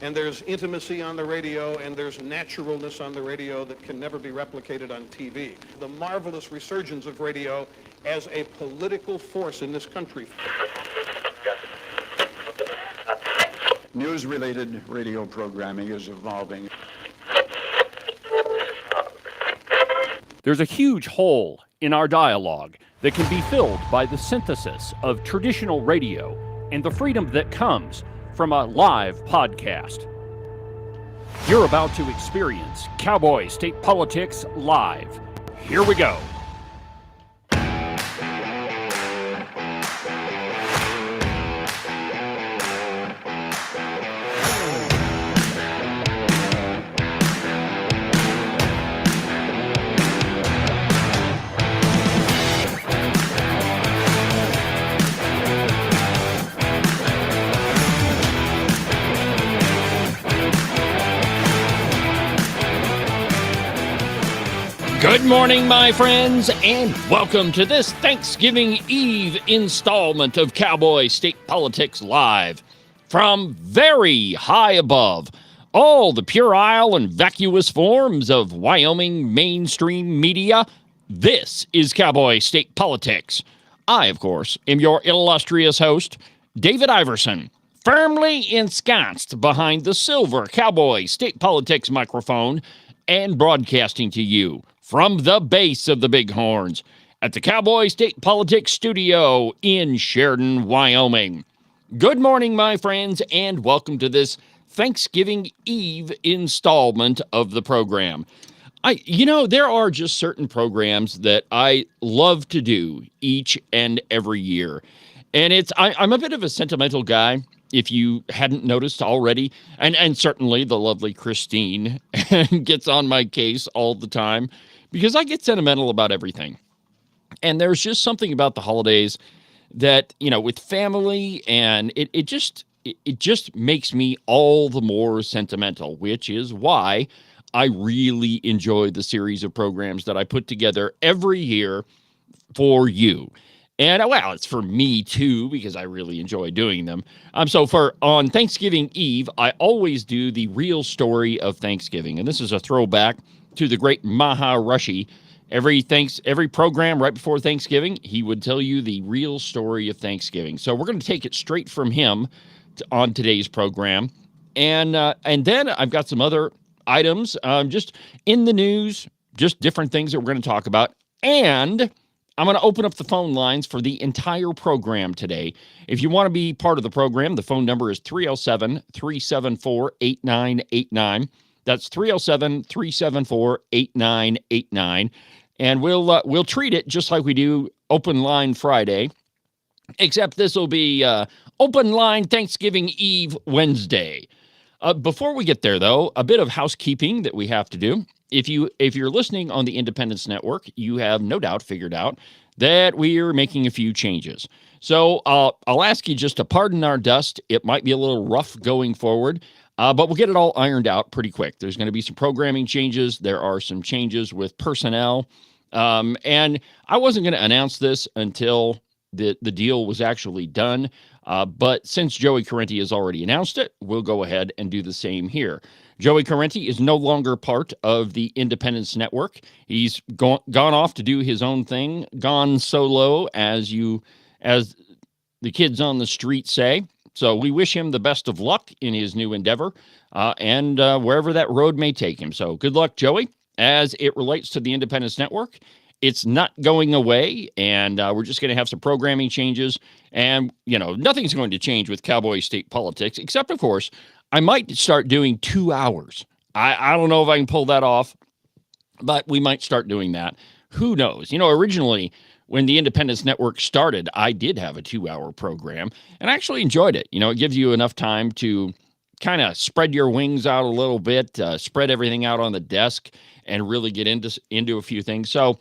And there's intimacy on the radio, and there's naturalness on the radio that can never be replicated on TV. The marvelous resurgence of radio as a political force in this country. News-related radio programming is evolving. There's a huge hole in our dialogue that can be filled by the synthesis of traditional radio and the freedom that comes from a live podcast. You're about to experience Cowboy State Politics live. Here we go. Good morning, my friends, and welcome to this Thanksgiving Eve installment of Cowboy State Politics Live. From very high above all the puerile and vacuous forms of Wyoming mainstream media, this is Cowboy State Politics. I, of course, am your illustrious host, David Iverson, firmly ensconced behind the silver Cowboy State Politics microphone and broadcasting to you from the base of the Bighorns at the Cowboy State Politics Studio in Sheridan, Wyoming. Good morning, my friends, and welcome to this Thanksgiving Eve installment of the program. There are just certain programs that I love to do each and every year. And I'm a bit of a sentimental guy, if you hadn't noticed already. And certainly the lovely Christine gets on my case all the time, because I get sentimental about everything. And there's just something about the holidays that, with family, and it just makes me all the more sentimental, which is why I really enjoy the series of programs that I put together every year for you. And, well, it's for me, too, because I really enjoy doing them. On Thanksgiving Eve, I always do the real story of Thanksgiving. And this is a throwback to the great Maharishi. Every program right before Thanksgiving, he would tell you the real story of Thanksgiving. So we're going to take it straight from him on today's program. And then I've got some other items just in the news, just different things that we're going to talk about. And I'm going to open up the phone lines for the entire program today. If you want to be part of the program, the phone number is 307-374-8989. That's 307-374-8989. And we'll treat it just like we do Open Line Friday, except this will be Open Line Thanksgiving Eve Wednesday. Before we get there, though, a bit of housekeeping that we have to do. If you're listening on the Independence Network, you have no doubt figured out that we are making a few changes. So I'll ask you just to pardon our dust. It might be a little rough going forward, but we'll get it all ironed out pretty quick. There's going to be some programming changes. There are some changes with personnel. And I wasn't going to announce this until the deal was actually done. But since Joey Correnti has already announced it, we'll go ahead and do the same here. Joey Correnti is no longer part of the Independence Network. He's gone off to do his own thing, gone solo, as the kids on the street say. So we wish him the best of luck in his new endeavor and wherever that road may take him. So good luck, Joey. As it relates to the Independence Network, it's not going away, and we're just going to have some programming changes. And, nothing's going to change with Cowboy State Politics, except, of course, I might start doing 2 hours. I don't know if I can pull that off, but we might start doing that. Who knows? Originally, when the Independence Network started, I did have a 2-hour program, and I actually enjoyed it. It gives you enough time to kind of spread your wings out a little bit, spread everything out on the desk, and really get into a few things. So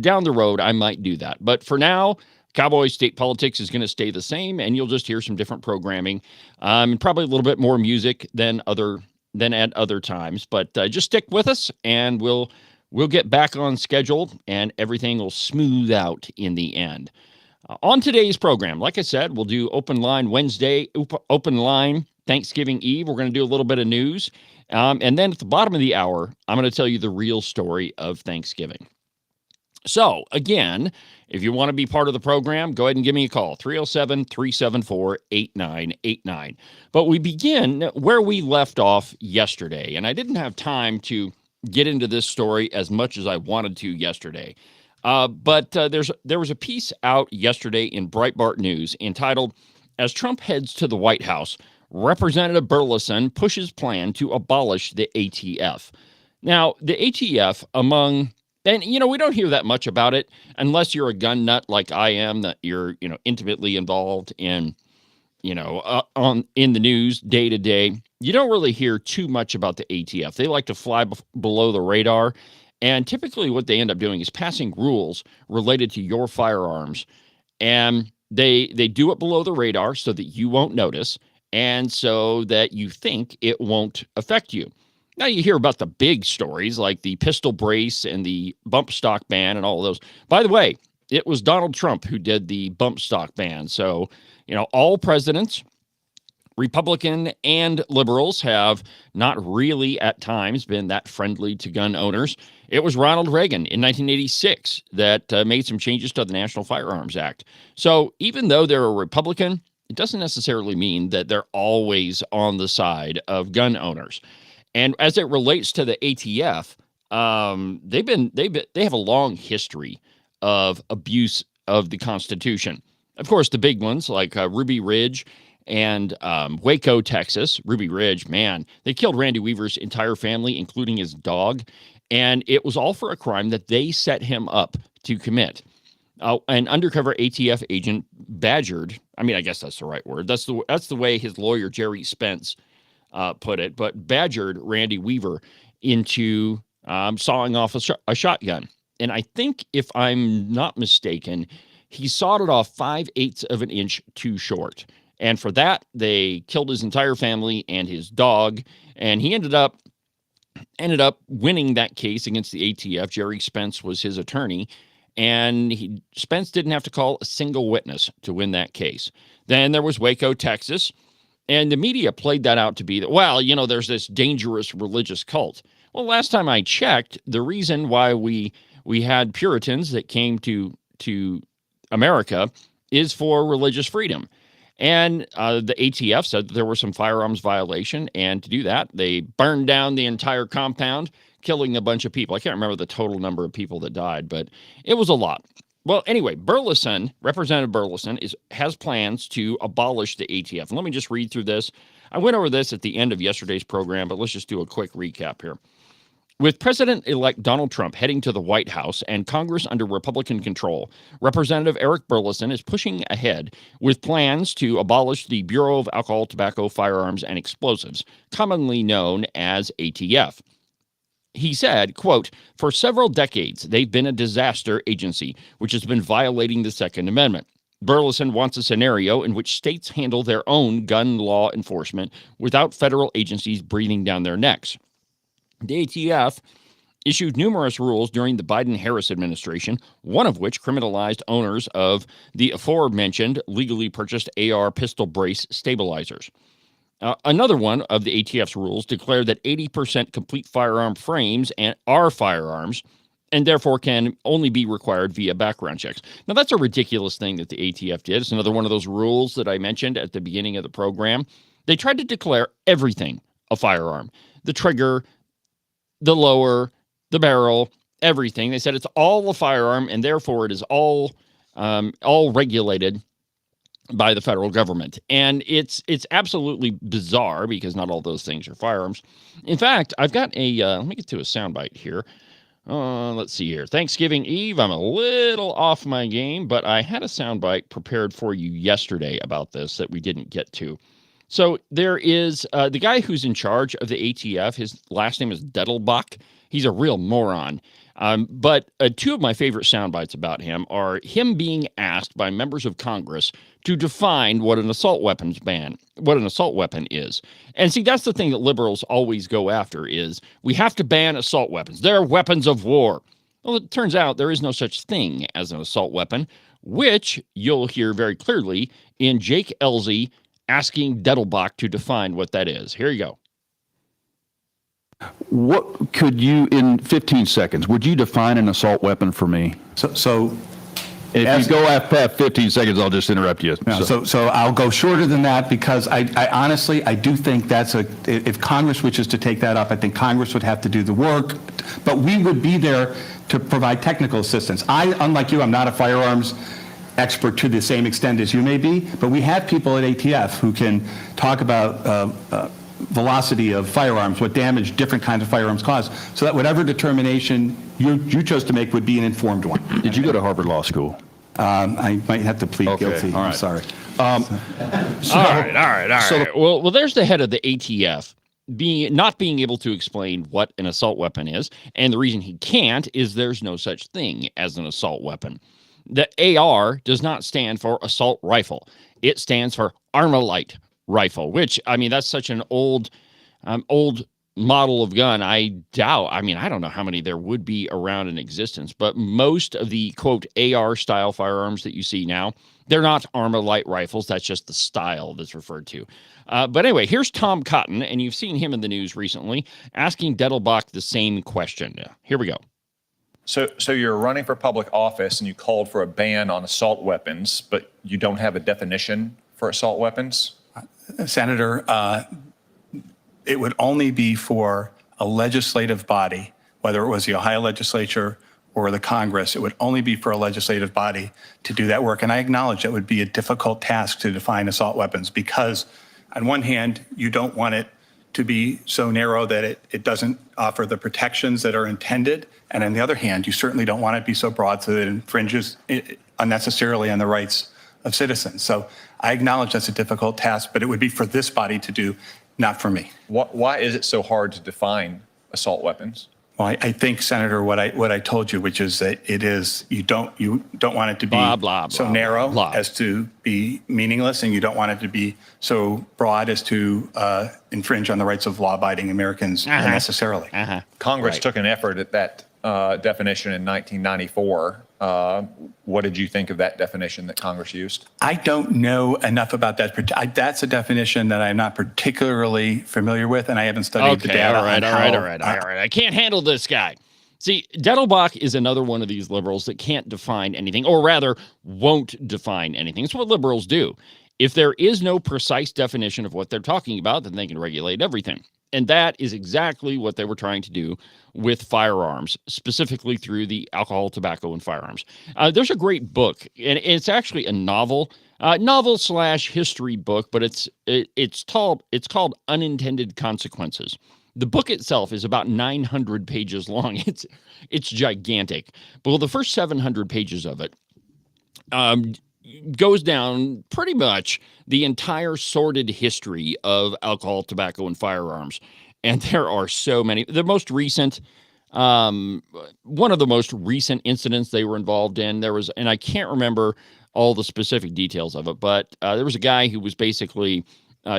down the road, I might do that. But for now, Cowboy State Politics is going to stay the same, and you'll just hear some different programming, and probably a little bit more music than at other times. But just stick with us, and we'll get back on schedule, and everything will smooth out in the end. On today's program, like I said, we'll do Open Line Wednesday, Open Line Thanksgiving Eve. We're going to do a little bit of news. And then at the bottom of the hour, I'm going to tell you the real story of Thanksgiving. So, again, if you want to be part of the program, go ahead and give me a call, 307-374-8989. But we begin where we left off yesterday, and I didn't have time to get into this story as much as I wanted to yesterday. But there was a piece out yesterday in Breitbart News entitled, "As Trump Heads to the White House, Representative Burleson Pushes Plan to Abolish the ATF." Now, the ATF, and, we don't hear that much about it unless you're a gun nut like I am, that you're, intimately involved in, in the news day to day. You don't really hear too much about the ATF. They like to fly below the radar. And typically what they end up doing is passing rules related to your firearms. And they do it below the radar so that you won't notice and so that you think it won't affect you. Now, you hear about the big stories like the pistol brace and the bump stock ban and all of those. By the way, it was Donald Trump who did the bump stock ban. So, all presidents, Republican and liberals, have not really at times been that friendly to gun owners. It was Ronald Reagan in 1986 that made some changes to the National Firearms Act. So even though they're a Republican, it doesn't necessarily mean that they're always on the side of gun owners. And as it relates to the ATF, they have a long history of abuse of the Constitution. Of course, the big ones like Ruby Ridge and Waco, Texas. Ruby Ridge, man, they killed Randy Weaver's entire family, including his dog, and it was all for a crime that they set him up to commit. An undercover ATF agent badgered. I mean, I guess that's the right word. That's the way his lawyer Jerry Spence put it, but badgered Randy Weaver into sawing off a shotgun. And I think, if I'm not mistaken, he sawed it off 5/8 of an inch too short. And for that, they killed his entire family and his dog. And he ended up winning that case against the ATF. Jerry Spence was his attorney. And Spence didn't have to call a single witness to win that case. Then there was Waco, Texas. And the media played that out to be that, there's this dangerous religious cult. Well, last time I checked, the reason why we had Puritans that came to America is for religious freedom. And the ATF said that there was some firearms violation. And to do that, they burned down the entire compound, killing a bunch of people. I can't remember the total number of people that died, but it was a lot. Well, anyway, Representative Burleson has plans to abolish the ATF. And let me just read through this. I went over this at the end of yesterday's program, but let's just do a quick recap here. With President-elect Donald Trump heading to the White House and Congress under Republican control, Representative Eric Burleson is pushing ahead with plans to abolish the Bureau of Alcohol, Tobacco, Firearms, and Explosives, commonly known as ATF. He said, quote, "For several decades, they've been a disaster agency, which has been violating the Second Amendment. Burleson wants a scenario in which states handle their own gun law enforcement without federal agencies breathing down their necks. The ATF issued numerous rules during the Biden-Harris administration, one of which criminalized owners of the aforementioned legally purchased AR pistol brace stabilizers. Another one of the ATF's rules declared that 80% complete firearm frames are firearms and therefore can only be required via background checks." Now, that's a ridiculous thing that the ATF did. It's another one of those rules that I mentioned at the beginning of the program. They tried to declare everything a firearm: the trigger, the lower, the barrel, everything. They said it's all a firearm, and therefore it is all regulated by the federal government. And it's absolutely bizarre because not all those things are firearms. In fact, I've got let me get to a soundbite here. Let's see here. Thanksgiving Eve, I'm a little off my game, but I had a soundbite prepared for you yesterday about this that we didn't get to. So there is the guy who's in charge of the ATF. His last name is Dettelbach. He's a real moron. But two of my favorite sound bites about him are him being asked by members of Congress to define what an assault weapon is. And see, that's the thing that liberals always go after is we have to ban assault weapons. They're weapons of war. Well, it turns out there is no such thing as an assault weapon, which you'll hear very clearly in Jake Ellzey asking Dettelbach to define what that is. Here you go. What could you, in 15 seconds, would you define an assault weapon for me? So If you go past 15 seconds, I'll just interrupt you. no, so I'll go shorter than that because I honestly, I do think if Congress wishes to take that up, I think Congress would have to do the work, but we would be there to provide technical assistance. Unlike you, I'm not a firearms expert to the same extent as you may be, but we have people at ATF who can talk about velocity of firearms, what damage different kinds of firearms cause, so that whatever determination you chose to make would be an informed one. Did you go to Harvard Law School? I might have to plead guilty. All right. I'm sorry. All right. Well, there's the head of the ATF not being able to explain what an assault weapon is, and the reason he can't is there's no such thing as an assault weapon. The AR does not stand for assault rifle. It stands for Armalite rifle, which, I mean, that's such an old model of gun. I don't know how many there would be around in existence, but most of the, quote, AR style firearms that you see now, they're not Armalite rifles. That's just the style that's referred to. But anyway, here's Tom Cotton, and you've seen him in the news recently, asking Dettelbach the same question. Here we go. So you're running for public office and you called for a ban on assault weapons, but you don't have a definition for assault weapons? Senator, it would only be for a legislative body, whether it was the Ohio legislature or the Congress. It would only be for a legislative body to do that work. And I acknowledge that would be a difficult task to define assault weapons because, on one hand, you don't want it to be so narrow that it doesn't offer the protections that are intended. And on the other hand, you certainly don't want it to be so broad so that it infringes unnecessarily on the rights of citizens. So I acknowledge that's a difficult task, but it would be for this body to do, not for me. Why is it so hard to define assault weapons? Well, I think, Senator, what I told you, which is that you don't want it to be so narrow as to be meaningless, and you don't want it to be so broad as to infringe on the rights of law-abiding Americans unnecessarily. Congress took an effort at that definition in 1994. What did you think of that definition that Congress used? I don't know enough about that. That's a definition that I'm not particularly familiar with, and I haven't studied the data. All right. I can't handle this guy. See, Dettelbach is another one of these liberals that can't define anything, or rather, won't define anything. It's what liberals do. If there is no precise definition of what they're talking about, then they can regulate everything. And that is exactly what they were trying to do with firearms, specifically through the alcohol, tobacco, and firearms. There's a great book, and it's actually a novel/history book, but it's called Unintended Consequences. The book itself is about 900 pages long. It's gigantic. Well, the first 700 pages of it goes down pretty much the entire sordid history of alcohol, tobacco, and firearms. And there are so many. The most recent, one of the most recent incidents they were involved in, and I can't remember all the specific details of it, but there was a guy who was basically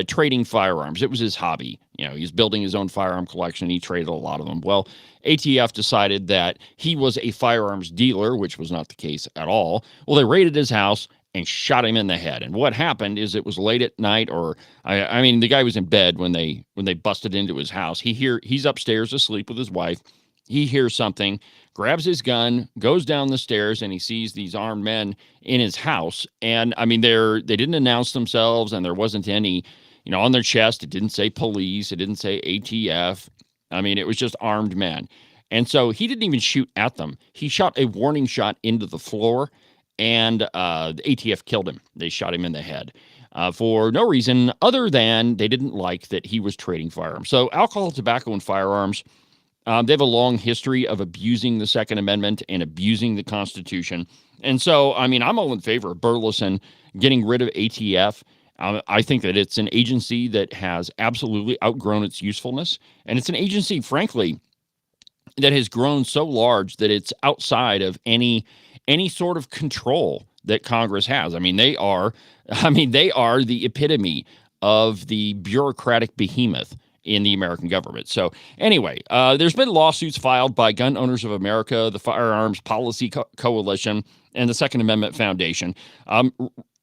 trading firearms. It was his hobby. He's building his own firearm collection. He traded a lot of them. Well, ATF decided that he was a firearms dealer, which was not the case at all. Well, they raided his house and shot him in the head. And what happened is it was late at night, or I mean, the guy was in bed when they busted into his house. He's upstairs asleep with his wife. He hears something, grabs his gun, goes down the stairs, and he sees these armed men in his house. And I mean, they didn't announce themselves, and there wasn't any, on their chest. It didn't say police. It didn't say ATF. I mean, it was just armed men. And so he didn't even shoot at them. He shot a warning shot into the floor, and the ATF killed him. They shot him in the head for no reason other than they didn't like that he was trading firearms. So alcohol, tobacco, and firearms, they have a long history of abusing the Second Amendment and abusing the Constitution. And so, I mean, I'm all in favor of Burleson getting rid of ATF. I think that it's an agency that has absolutely outgrown its usefulness. And it's an agency, frankly, that has grown so large that it's outside of any sort of control that Congress has. I mean, they are the epitome of the bureaucratic behemoth in the American government. So anyway, there's been lawsuits filed by Gun Owners of America, the Firearms Policy Coalition, and the Second Amendment Foundation.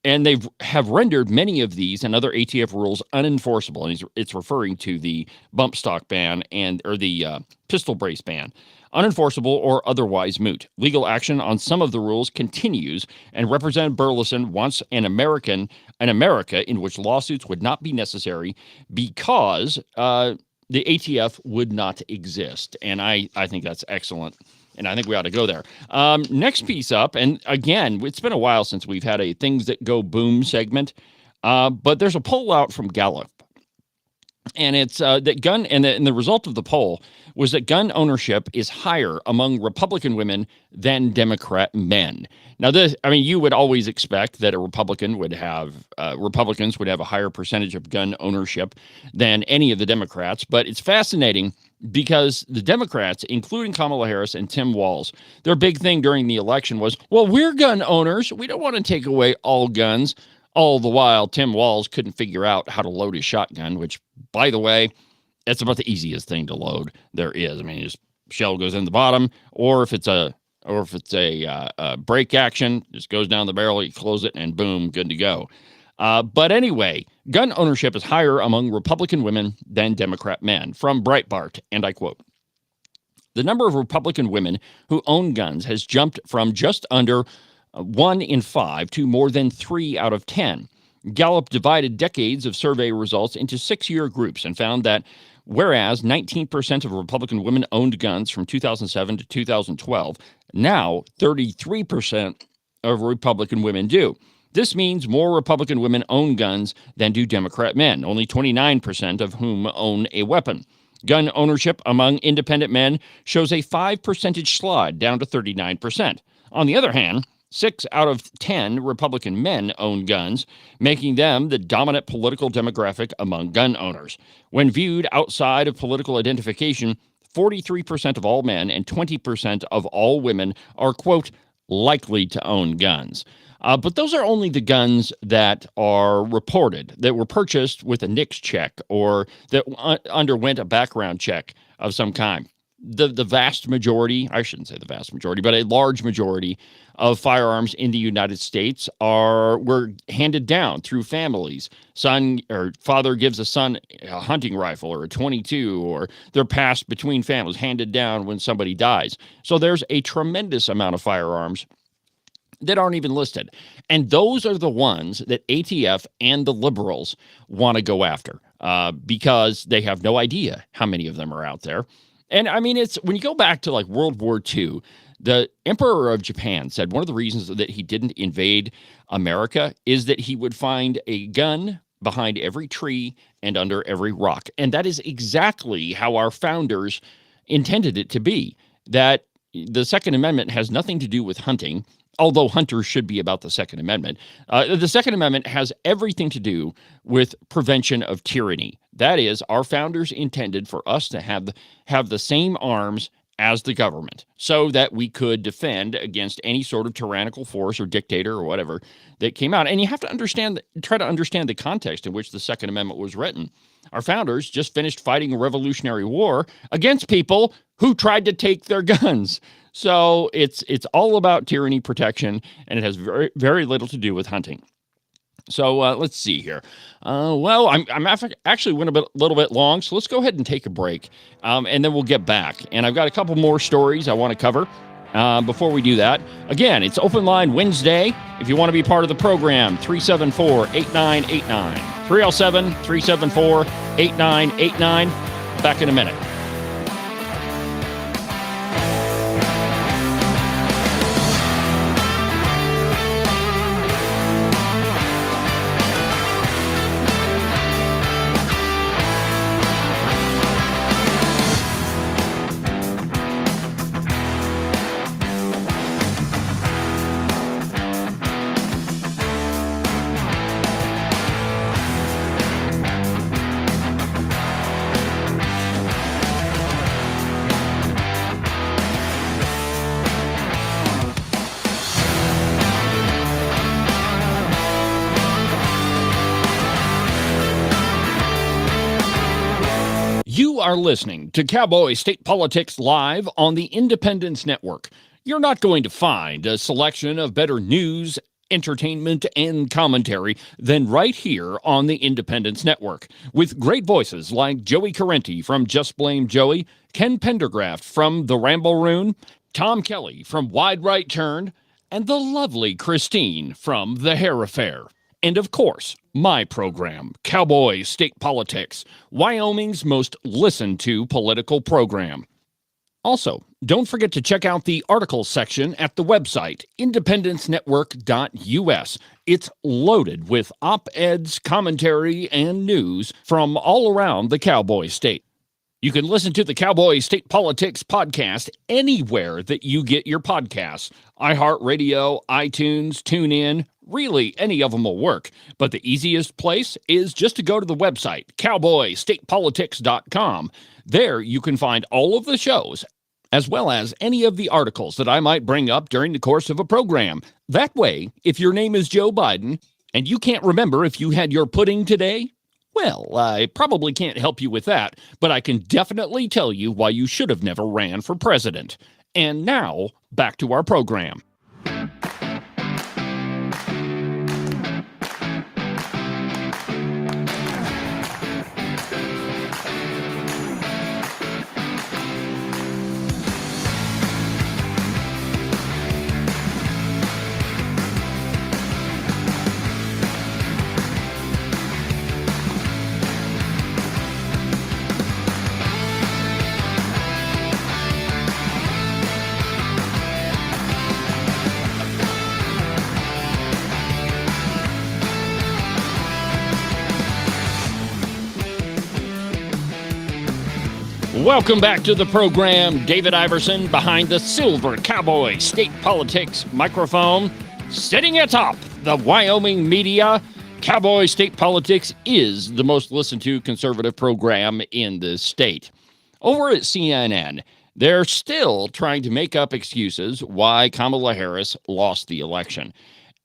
and they have rendered many of these and other ATF rules unenforceable. And it's referring to the bump stock ban or the pistol brace ban. Unenforceable or otherwise moot. Legal action on some of the rules continues, and Representative Burleson wants an America in which lawsuits would not be necessary because the ATF would not exist. And I think that's excellent. And I think we ought to go there. Next piece up, and again, it's been a while since we've had a Things That Go Boom segment, but there's a poll out from Gallup. And it's that gun, and the result of the poll was that gun ownership is higher among Republican women than Democrat men. Now, you would always expect that Republicans would have a higher percentage of gun ownership than any of the Democrats. But it's fascinating because the Democrats, including Kamala Harris and Tim Walz, their big thing during the election was, well, we're gun owners. We don't want to take away all guns. All the while, Tim Walz couldn't figure out how to load his shotgun, which, by the way, that's about the easiest thing to load there is. I mean, just shell goes in the bottom, or if it's a break action, just goes down the barrel, you close it, and boom, good to go. But anyway, gun ownership is higher among Republican women than Democrat men. From Breitbart, and I quote, "The number of Republican women who own guns has jumped from just under 1 in 5 to more than 3 out of 10. Gallup divided decades of survey results into 6-year groups and found that whereas 19% of Republican women owned guns from 2007 to 2012, now 33% of Republican women do. This means more Republican women own guns than do Democrat men, only 29% of whom own a weapon. Gun ownership among independent men shows a 5 percentage slide down to 39%. On the other hand, 6 out of 10 Republican men own guns, making them the dominant political demographic among gun owners. When viewed outside of political identification, 43% of all men and 20% of all women are, quote, likely to own guns. But those are only the guns that are reported, that were purchased with a NICS check or that underwent a background check of some kind. The vast majority, I shouldn't say the vast majority, but a large majority of firearms in the United States were handed down through families. Son or father gives a son a hunting rifle or a .22, or they're passed between families, handed down when somebody dies. So there's a tremendous amount of firearms that aren't even listed. And those are the ones that ATF and the liberals want to go after because they have no idea how many of them are out there. And I mean, it's when you go back to like World War II, the Emperor of Japan said one of the reasons that he didn't invade America is that he would find a gun behind every tree and under every rock. And that is exactly how our founders intended it to be, that the Second Amendment has nothing to do with hunting, although hunters should be about the Second Amendment. The Second Amendment has everything to do with prevention of tyranny. That is, our founders intended for us to have the same arms as the government so that we could defend against any sort of tyrannical force or dictator or whatever that came out. And you have to try to understand the context in which the Second Amendment was written. Our founders just finished fighting a Revolutionary War against people who tried to take their guns. So it's all about tyranny protection, and it has very, very little to do with hunting. So let's see here. Well, I'm actually went a little bit long, so let's go ahead and take a break, and then we'll get back. And I've got a couple more stories I want to cover before we do that. Again, it's Open Line Wednesday. If you want to be part of the program, 374-8989. 307-374-8989. Back in a minute. You are listening to Cowboy State Politics Live on the Independence Network. You're not going to find a selection of better news entertainment and commentary than right here on the Independence Network. With great voices like Joey Carenti from Just Blame Joey, Ken Pendergraft from The Ramble-Roon, Tom Kelly from Wide Right Turn, and the lovely Christine from The Hair Affair. And of course, my program, Cowboy State Politics, Wyoming's most listened to political program. Also, don't forget to check out the articles section at the website, independencenetwork.us. It's loaded with op-eds, commentary, and news from all around the Cowboy State. You can listen to the Cowboy State Politics podcast anywhere that you get your podcasts. iHeartRadio, iTunes, TuneIn, really any of them will work. But the easiest place is just to go to the website, cowboystatepolitics.com. There you can find all of the shows, as well as any of the articles that I might bring up during the course of a program. That way, if your name is Joe Biden and you can't remember if you had your pudding today, well, I probably can't help you with that, but I can definitely tell you why you should have never ran for president. And now, back to our program. Welcome back to the program. David Iverson behind the silver Cowboy State Politics microphone, sitting atop the Wyoming media. Cowboy State Politics is the most listened to conservative program in the state. Over at CNN, they're still trying to make up excuses why Kamala Harris lost the election.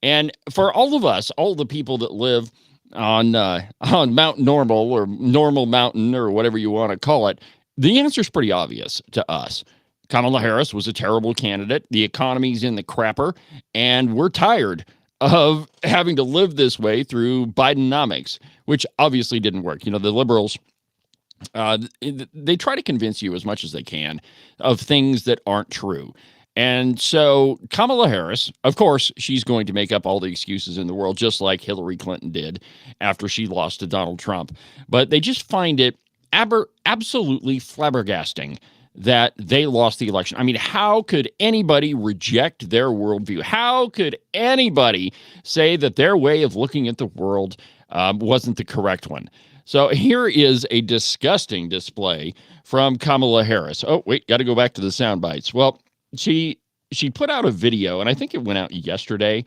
And for all of us, all the people that live on Mount Normal or Normal Mountain or whatever you want to call it, the answer is pretty obvious to us. Kamala Harris was a terrible candidate. The economy's in the crapper, and we're tired of having to live this way through Bidenomics, which obviously didn't work. You know, the liberals, they try to convince you as much as they can of things that aren't true. And so Kamala Harris, of course, she's going to make up all the excuses in the world, just like Hillary Clinton did after she lost to Donald Trump. But they just find it absolutely flabbergasting that they lost the election. I mean, how could anybody reject their worldview? How could anybody say that their way of looking at the world wasn't the correct one? So here is a disgusting display from Kamala Harris. Oh, wait, got to go back to the sound bites. Well, she put out a video, and I think it went out yesterday,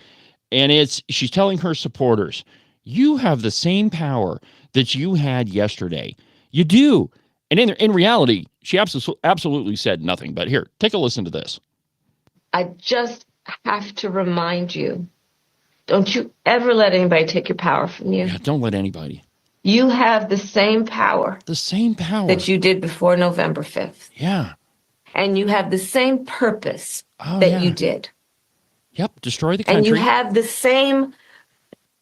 and she's telling her supporters, you have the same power that you had yesterday. You do. And in reality, she absolutely said nothing. But here, take a listen to this. I just have to remind you, don't you ever let anybody take your power from you. Yeah, don't let anybody. You have the same power. The same power. That you did before November 5th. Yeah. And you have the same purpose that you did. Yep, destroy the country. And you have the same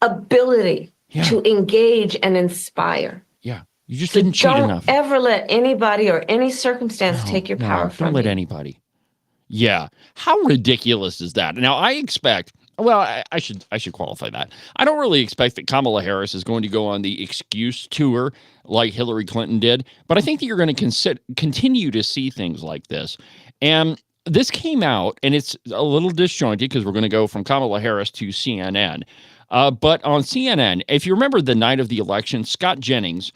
ability to engage and inspire. Yeah. You just didn't cheat enough. Don't ever let anybody or any circumstance take your power from you. Don't let anybody. Yeah. How ridiculous is that? Now, I expect, well, I should qualify that. I don't really expect that Kamala Harris is going to go on the excuse tour like Hillary Clinton did, but I think that you're going to continue to see things like this. And this came out, and it's a little disjointed because we're going to go from Kamala Harris to CNN. But on CNN, if you remember the night of the election, Scott Jennings,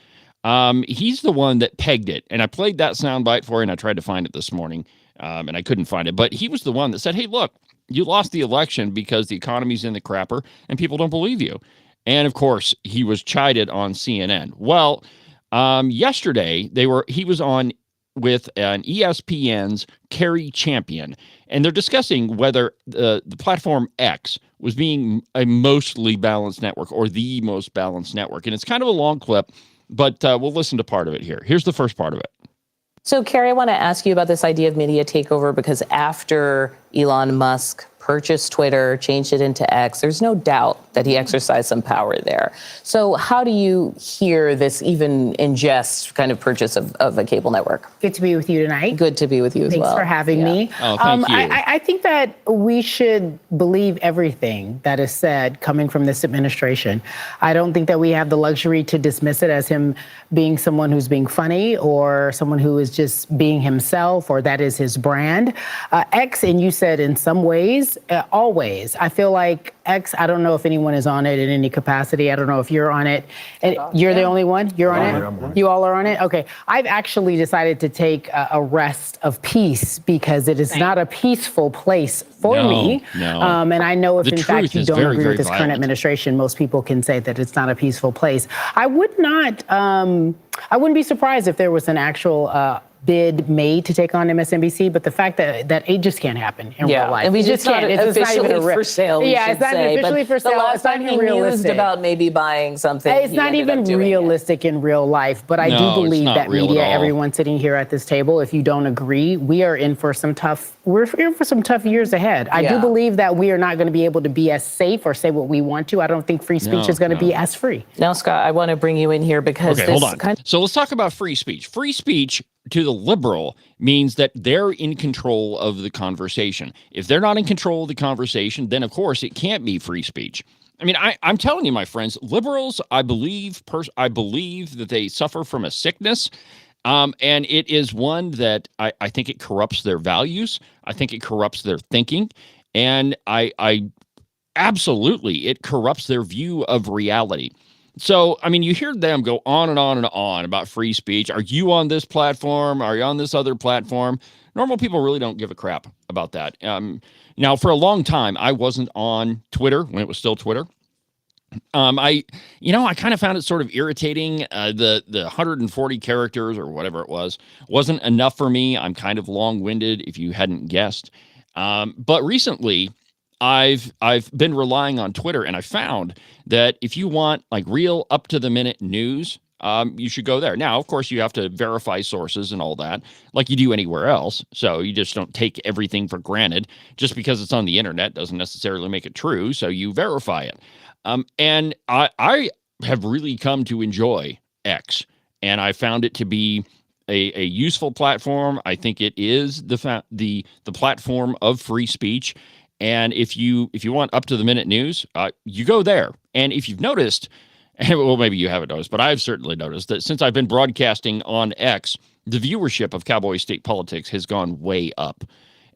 he's the one that pegged it. And I played that soundbite for you, and I tried to find it this morning, and I couldn't find it. But he was the one that said, hey, look, you lost the election because the economy's in the crapper, and people don't believe you. And, of course, he was chided on CNN. Well, yesterday, he was on with an ESPN's Carrie Champion, and they're discussing whether the platform X was being a mostly balanced network or the most balanced network. And it's kind of a long clip, but we'll listen to part of it here. Here's the first part of it. So, Carrie, I want to ask you about this idea of media takeover, because after Elon Musk purchased Twitter, changed it into X. There's no doubt that he exercised some power there. So how do you hear this even in jest kind of purchase of a cable network? Good to be with you tonight. Good to be with you as well. Thanks for having me. Oh, thank you. I think that we should believe everything that is said coming from this administration. I don't think that we have the luxury to dismiss it as him being someone who's being funny or someone who is just being himself or that is his brand. X, and you said in some ways, always. I feel like X, I don't know if anyone is on it in any capacity. I don't know if you're on it. And you're the only one? You're on it? You all are on it? Okay. I've actually decided to take a rest of peace because it is not a peaceful place for me. No. And I know if The in fact truth you is don't very, agree very with this current violent. administration, most people can say that it's not a peaceful place. I wouldn't be surprised if there was an actual bid made to take on MSNBC, but the fact that it just can't happen in real life. I mean, It just it's not can't. officially even for sale, we Yeah, should it's not say, officially but for sale. The last It's not time he even mused realistic. about maybe buying something, It's he not ended up even doing it. realistic in real life, but I No, do it's believe not that real at media, all. everyone sitting here at this table, if you don't agree, we're in for some tough years ahead. I do Yeah. believe that we are not going to be able to be as safe or say what we want to. I don't think free speech is going to be as free. Now, Scott, I want to bring you in here because Okay, this hold on. kind So let's talk about free speech. Free speech to the liberal means that they're in control of the conversation. If they're not in control of the conversation, then of course it can't be free speech. I mean, I'm telling you, my friends, liberals, I believe that they suffer from a sickness. And it is one that I think it corrupts their values. I think it corrupts their thinking. And I absolutely, it corrupts their view of reality. So, I mean, you hear them go on and on and on about free speech. Are you on this platform? Are you on this other platform? Normal people really don't give a crap about that. Now, for a long time, I wasn't on Twitter when it was still Twitter. I kind of found it sort of irritating. The 140 characters or whatever it wasn't enough for me. I'm kind of long-winded, if you hadn't guessed. But recently, I've been relying on Twitter, and I found that if you want like real up-to-the-minute news, you should go there. Now, of course, you have to verify sources and all that, like you do anywhere else. So you just don't take everything for granted. Just because it's on the internet doesn't necessarily make it true. So you verify it. And I have really come to enjoy X, and I found it to be a useful platform. I think it is the platform of free speech. And if you want up to the minute news, you go there. And if you've noticed, well, maybe you haven't noticed, but I've certainly noticed that since I've been broadcasting on X, the viewership of Cowboy State Politics has gone way up,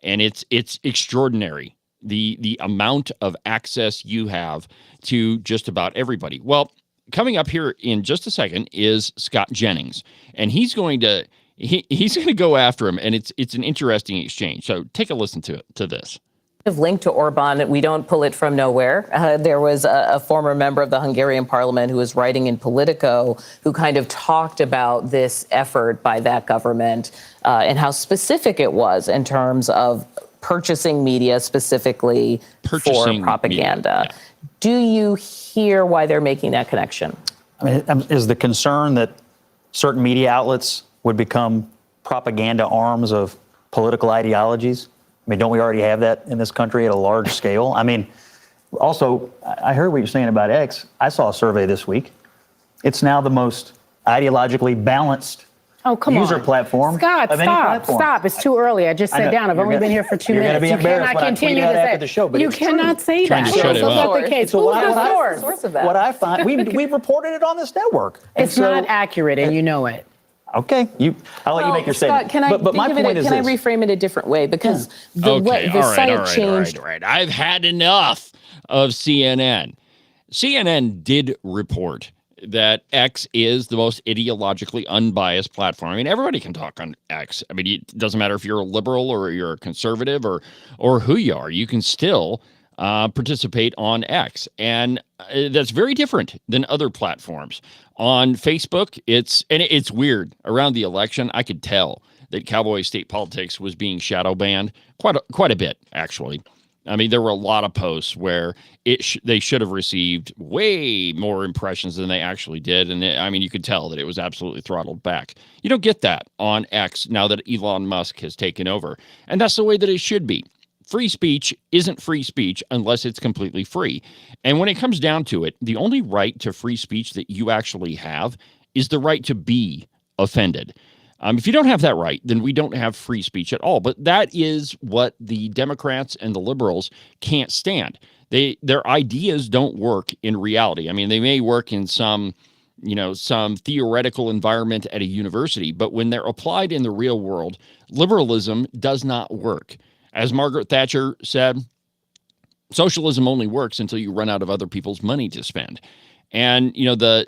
and it's extraordinary. The amount of access you have to just about everybody. Well, coming up here in just a second is Scott Jennings, and he's going to go after him, and it's an interesting exchange. So take a listen to this. Linked to Orban, we don't pull it from nowhere. There was a former member of the Hungarian parliament who was writing in Politico who kind of talked about this effort by that government and how specific it was in terms of purchasing media specifically for propaganda. Yeah. Do you hear why they're making that connection? I mean, is the concern that certain media outlets would become propaganda arms of political ideologies? I mean, don't we already have that in this country at a large scale? I mean, also, I heard what you're saying about X. I saw a survey this week. It's now the most ideologically balanced user platform. Scott, of any platform. stop. It's too early. I just sat down. I've only been here for 2 you're minutes. Gonna be You embarrassed cannot when I continue tweet to out say after the show, but you it's cannot true. say Trying that. to shut That's him up. not the case. So Who's what the I- source? Source of that. What I find, we've reported it on this network. And It's so- not accurate, and you know it. Okay, I'll let you make your statement. Scott, can I but my think of point it? is Can I this. reframe it a different way? Because the Okay, the site all changed. right. I've had enough of CNN. CNN did report that X is the most ideologically unbiased platform. I mean, everybody can talk on X. I mean, it doesn't matter if you're a liberal or you're a conservative or who you are. You can still participate on X, and that's very different than other platforms. On Facebook, it's weird. Around the election, I could tell that Cowboy State Politics was being shadow banned quite a bit, actually. I mean, there were a lot of posts where they should have received way more impressions than they actually did. And I mean, you could tell that it was absolutely throttled back. You don't get that on X now that Elon Musk has taken over. And that's the way that it should be. free speech isn't free speech unless it's completely free. And when it comes down to it, the only right to free speech that you actually have is the right to be offended. If you don't have that right, then we don't have free speech at all. But that is what the Democrats and the liberals can't stand. Their ideas don't work in reality. I mean, they may work in some theoretical environment at a university, but when they're applied in the real world, liberalism does not work. As Margaret Thatcher said, socialism only works until you run out of other people's money to spend. And,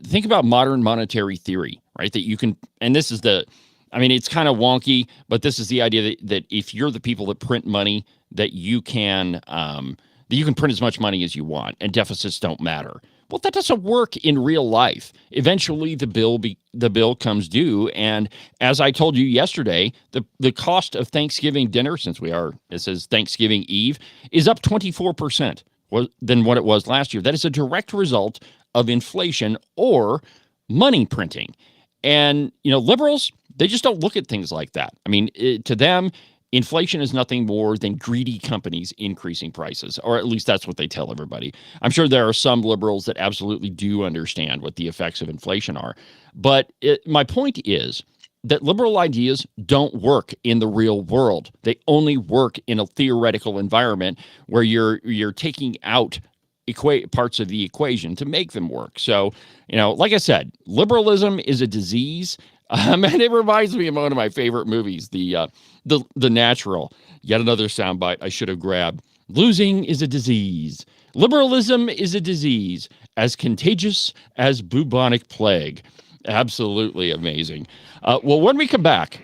think about modern monetary theory, right? That you can, and this is it's kind of wonky, but this is the idea that if you're the people that print money, that you can print as much money as you want and deficits don't matter. Well, that doesn't work in real life. Eventually, the bill comes due, and as I told you yesterday, the cost of Thanksgiving dinner, since it says Thanksgiving Eve, is up 24% than what it was last year. That is a direct result of inflation or money printing. And liberals, they just don't look at things like that. I mean, to them, inflation is nothing more than greedy companies increasing prices, or at least that's what they tell everybody. I'm sure there are some liberals that absolutely do understand what the effects of inflation are. But my point is that liberal ideas don't work in the real world. They only work in a theoretical environment where you're taking out parts of the equation to make them work. So, like I said, liberalism is a disease. And it reminds me of one of my favorite movies, The Natural. Yet another soundbite I should have grabbed. Losing is a disease. Liberalism is a disease as contagious as bubonic plague. Absolutely amazing. Well, when we come back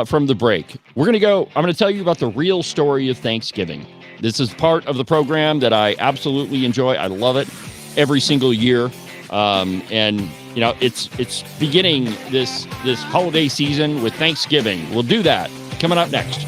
from the break, I'm going to tell you about the real story of Thanksgiving. This is part of the program that I absolutely enjoy. I love it every single year. It's beginning this holiday season with Thanksgiving. We'll do that coming up next.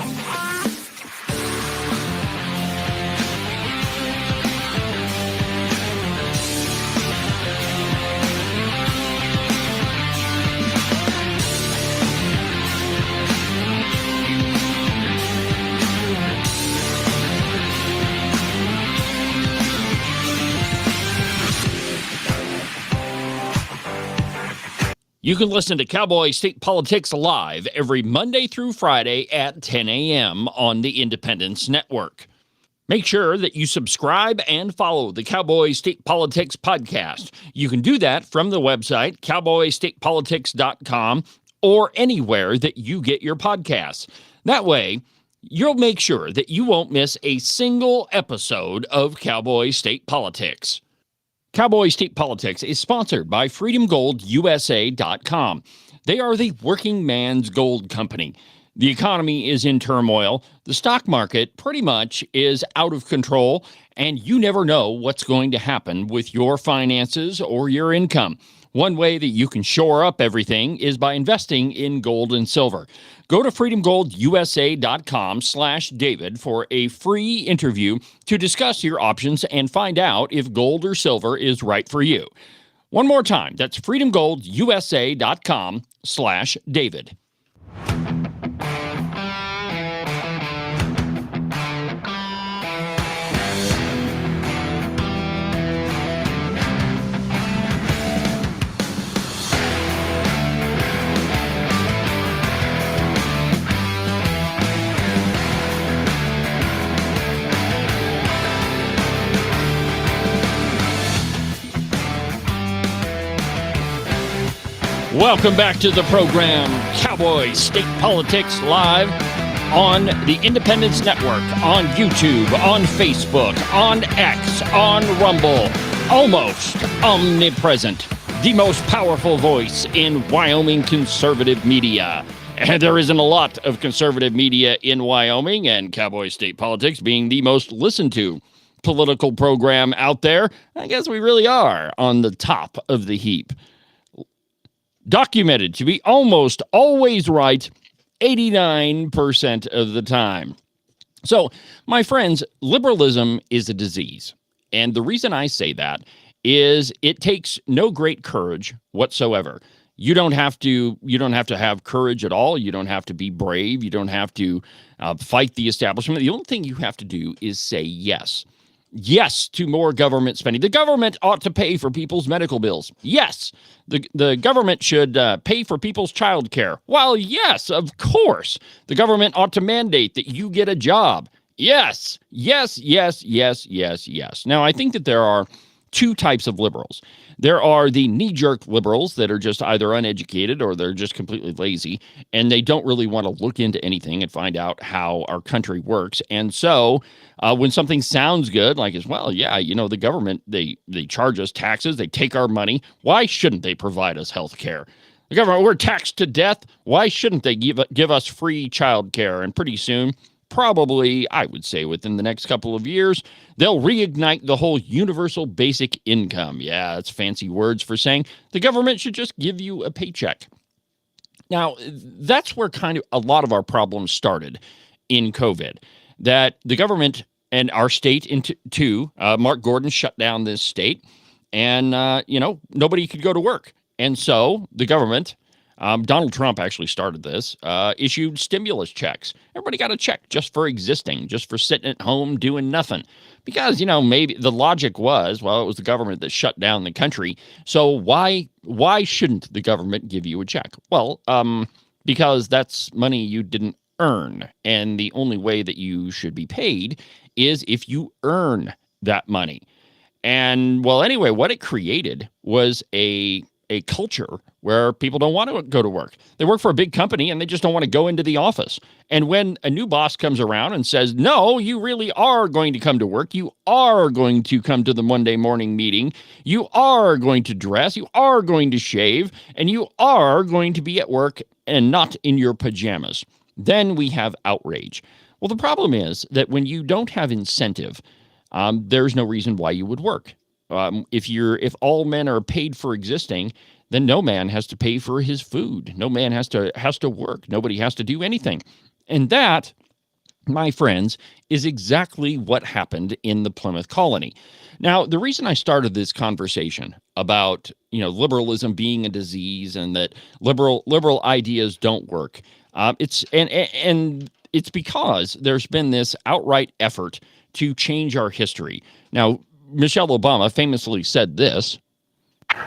You can listen to Cowboy State Politics live every Monday through Friday at 10 a.m. on the Independence Network. Make sure that you subscribe and follow the Cowboy State Politics podcast. You can do that from the website, cowboystatepolitics.com, or anywhere that you get your podcasts. That way, you'll make sure that you won't miss a single episode of Cowboy State Politics. Cowboy State Politics is sponsored by FreedomGoldUSA.com. They are the working man's gold company. The economy is in turmoil. The stock market pretty much is out of control, and you never know what's going to happen with your finances or your income. One way that you can shore up everything is by investing in gold and silver. Go to freedomgoldusa.com/David for a free interview to discuss your options and find out if gold or silver is right for you. One more time, that's freedomgoldusa.com/David. Welcome back to the program, Cowboy State Politics Live on the Independence Network, on YouTube, on Facebook, on X, on Rumble, almost omnipresent, the most powerful voice in Wyoming conservative media. And there isn't a lot of conservative media in Wyoming, and Cowboy State Politics being the most listened to political program out there, I guess we really are on the top of the heap. Documented to be almost always right 89% of the time. So, my friends, liberalism is a disease. And the reason I say that is it takes no great courage whatsoever. You don't have to have courage at all. You don't have to be brave. You don't have to fight the establishment. The only thing you have to do is say yes. Yes to more government spending. The government ought to pay for people's medical bills. Yes. The government should pay for people's child care. Well, yes, of course. The government ought to mandate that you get a job. Yes. Yes, yes, yes, yes, yes. Now, I think that there are two types of liberals. There are the knee-jerk liberals that are just either uneducated or they're just completely lazy, and they don't really want to look into anything and find out how our country works. And so when something sounds good, like as well, yeah, the government, they charge us taxes, they take our money. Why shouldn't they provide us health care? The government, we're taxed to death. Why shouldn't they give us free child care? And pretty soon, probably, I would say within the next couple of years, they'll reignite the whole universal basic income. Yeah, it's fancy words for saying the government should just give you a paycheck. Now, that's where kind of a lot of our problems started in COVID, that the government and our state too, Mark Gordon shut down this state and, nobody could go to work. And so the government, Donald Trump actually started this, issued stimulus checks. Everybody got a check just for existing, just for sitting at home doing nothing. Because, maybe the logic was, well, it was the government that shut down the country. So why shouldn't the government give you a check? Well, because that's money you didn't earn. And the only way that you should be paid is if you earn that money. And, well, anyway, what it created was a culture where people don't want to go to work. They work for a big company and they just don't want to go into the office. And when a new boss comes around and says, no, you really are going to come to work. You are going to come to the Monday morning meeting. You are going to dress. You are going to shave. And you are going to be at work and not in your pajamas. Then we have outrage. Well, the problem is that when you don't have incentive, there's no reason why you would work. If all men are paid for existing, then no man has to pay for his food. No man has to work. Nobody has to do anything. And that, my friends, is exactly what happened in the Plymouth colony. Now, the reason I started this conversation about, liberalism being a disease and that liberal ideas don't work, it's because there's been this outright effort to change our history. Now, Michelle Obama famously said this. And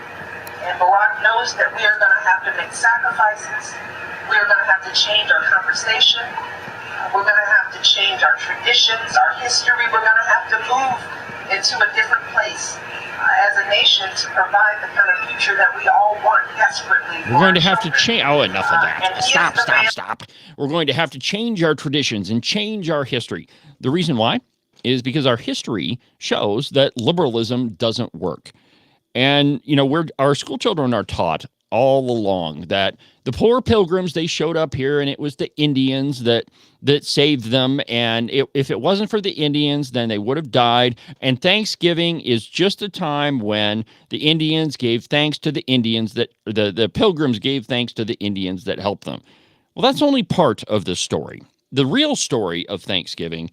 Barack knows that we are going to have to make sacrifices. We are going to have to change our conversation. We're going to have to change our traditions, our history. We're going to have to move into a different place as a nation to provide the kind of future that we all want desperately. We're going to have to change. Oh, enough of that. Stop. We're going to have to change our traditions and change our history. The reason why is because our history shows that liberalism doesn't work. And, our school children are taught all along that the poor pilgrims, they showed up here and it was the Indians that saved them. And if it wasn't for the Indians, then they would have died. And Thanksgiving is just a time when the Indians gave thanks to the Indians that the pilgrims gave thanks to the Indians that helped them. Well, that's only part of the story. The real story of Thanksgiving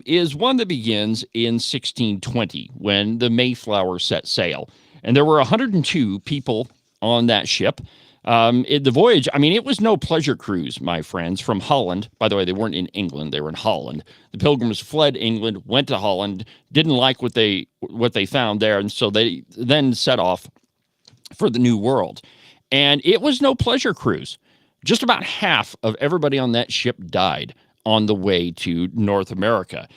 is one that begins in 1620 when the Mayflower set sail. And there were 102 people on that ship. The voyage, it was no pleasure cruise, my friends, from Holland. By the way, they weren't in England. They were in Holland. The Pilgrims fled England, went to Holland, didn't like what they found there. And so they then set off for the New World. And it was no pleasure cruise. Just about half of everybody on that ship died on the way to North America.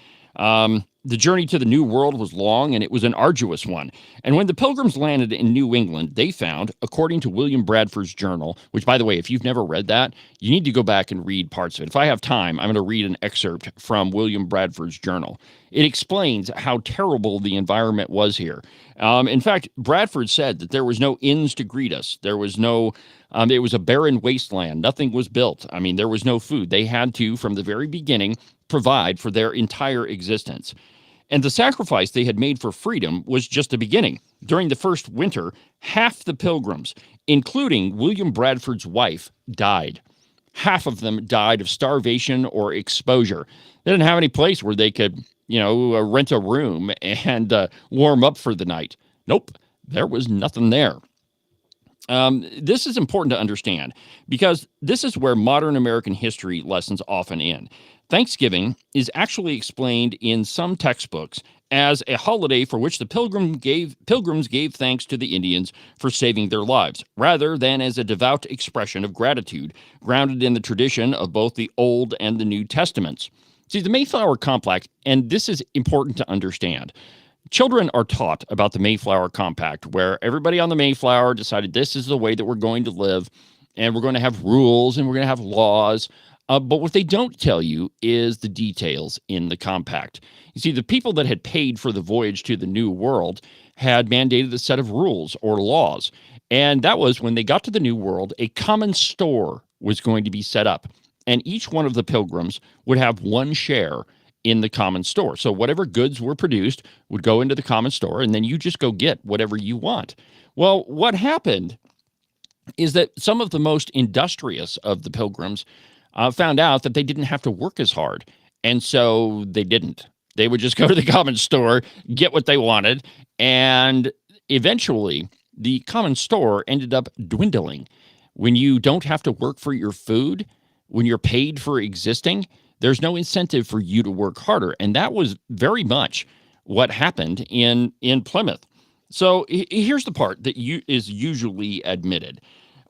The journey to the New World was long, and it was an arduous one. And when the Pilgrims landed in New England, they found, according to William Bradford's journal, which, by the way, if you've never read that, you need to go back and read parts of it. If I have time, I'm going to read an excerpt from William Bradford's journal. It explains how terrible the environment was here. In fact, Bradford said that there was no inns to greet us. There was no... it was a barren wasteland. Nothing was built. There was no food. They had to, from the very beginning, provide for their entire existence. And the sacrifice they had made for freedom was just the beginning. During the first winter, half the Pilgrims, including William Bradford's wife, died. Half of them died of starvation or exposure. They didn't have any place where they could, rent a room and warm up for the night. Nope, there was nothing there. This is important to understand because this is where modern American history lessons often end. Thanksgiving is actually explained in some textbooks as a holiday for which the pilgrims gave thanks to the Indians for saving their lives, rather than as a devout expression of gratitude, grounded in the tradition of both the Old and the New Testaments. See, the Mayflower Compact, and this is important to understand. Children are taught about the Mayflower Compact, where everybody on the Mayflower decided this is the way that we're going to live, and we're going to have rules and we're going to have laws. But what they don't tell you is the details in the compact. You see, the people that had paid for the voyage to the New World had mandated a set of rules or laws. And that was when they got to the New World, a common store was going to be set up. And each one of the pilgrims would have one share in the common store. So whatever goods were produced would go into the common store, and then you just go get whatever you want. Well, what happened is that some of the most industrious of the pilgrims found out that they didn't have to work as hard. And so they didn't. They would just go to the common store, get what they wanted. And eventually, the common store ended up dwindling. When you don't have to work for your food, when you're paid for existing, there's no incentive for you to work harder. And that was very much what happened in Plymouth. So here's the part that is usually omitted.